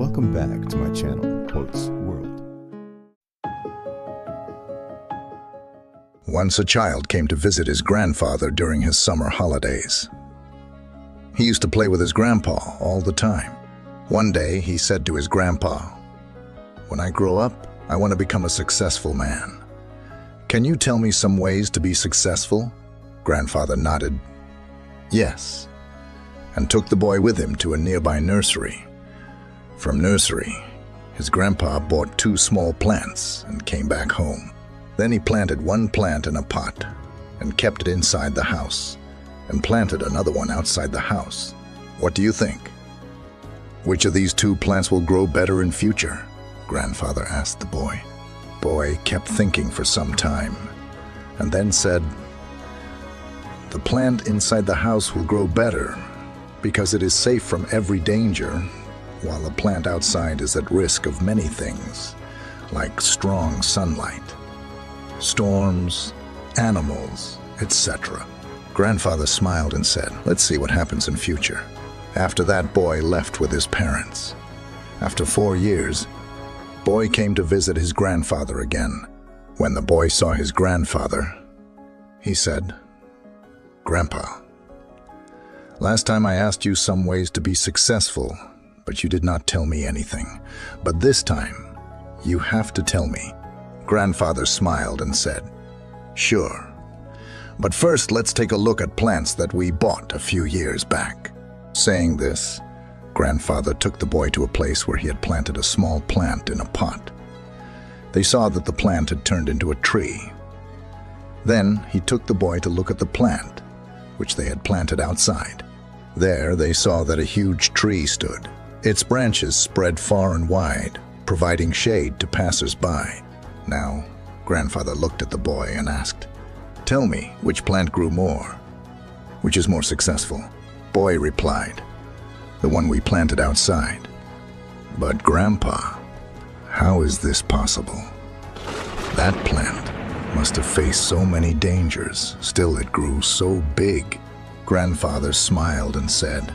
Welcome back to my channel, Quotes World. Once a child came to visit his grandfather during his summer holidays. He used to play with his grandpa all the time. One day, he said to his grandpa, "When I grow up, I want to become a successful man. Can you tell me some ways to be successful?" Grandfather nodded, "Yes," and took the boy with him to a nearby nursery. From nursery, his grandpa bought 2 small plants and came back home. Then he planted one plant in a pot and kept it inside the house and planted another one outside the house. What do you think? Which of these 2 plants will grow better in future? Grandfather asked the boy. Boy kept thinking for some time and then said, "The plant inside the house will grow better because it is safe from every danger, while the plant outside is at risk of many things, like strong sunlight, storms, animals, etc." Grandfather smiled and said, "Let's see what happens in future." After that, boy left with his parents. After 4 years, boy came to visit his grandfather again. When the boy saw his grandfather, he said, "Grandpa, last time I asked you some ways to be successful, but you did not tell me anything. But this time, you have to tell me." Grandfather smiled and said, "Sure. But first, let's take a look at plants that we bought a few years back." Saying this, Grandfather took the boy to a place where he had planted a small plant in a pot. They saw that the plant had turned into a tree. Then he took the boy to look at the plant, which they had planted outside. There they saw that a huge tree stood. Its branches spread far and wide, providing shade to passers-by. Now, Grandfather looked at the boy and asked, "Tell me, which plant grew more? Which is more successful?" Boy replied, "The one we planted outside." "But Grandpa, how is this possible? That plant must have faced so many dangers, still it grew so big." Grandfather smiled and said,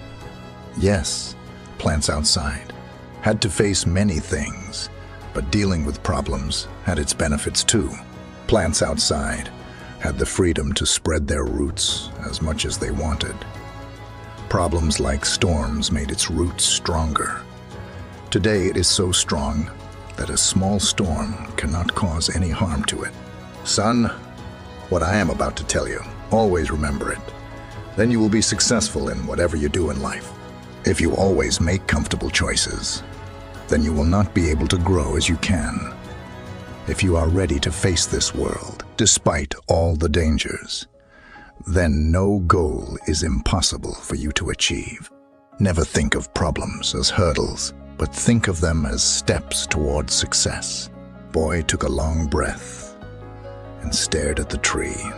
"Yes, plants outside had to face many things, but dealing with problems had its benefits too. Plants outside had the freedom to spread their roots as much as they wanted. Problems like storms made its roots stronger. Today it is so strong that a small storm cannot cause any harm to it. Son, what I am about to tell you, always remember it. Then you will be successful in whatever you do in life. If you always make comfortable choices, then you will not be able to grow as you can. If you are ready to face this world, despite all the dangers, then no goal is impossible for you to achieve. Never think of problems as hurdles, but think of them as steps towards success." Boy took a long breath and stared at the tree,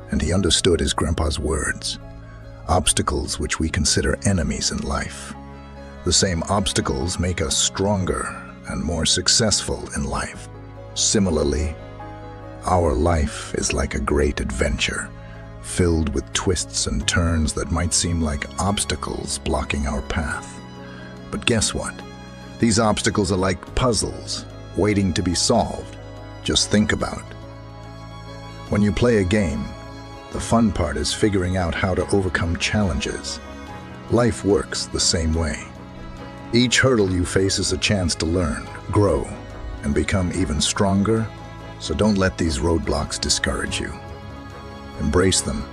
and he understood his grandpa's words. Obstacles which we consider enemies in life. The same obstacles make us stronger and more successful in life. Similarly, our life is like a great adventure, filled with twists and turns that might seem like obstacles blocking our path. But guess what? These obstacles are like puzzles, waiting to be solved. Just think about it. When you play a game, the fun part is figuring out how to overcome challenges. Life works the same way. Each hurdle you face is a chance to learn, grow, and become even stronger, so don't let these roadblocks discourage you. Embrace them,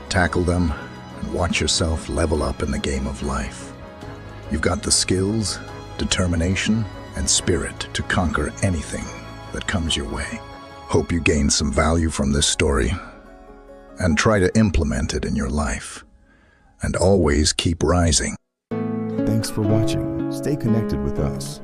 tackle them, and watch yourself level up in the game of life. You've got the skills, determination, and spirit to conquer anything that comes your way. Hope you gained some value from this story, and try to implement it in your life. And always keep rising. Thanks for watching. Stay connected with us.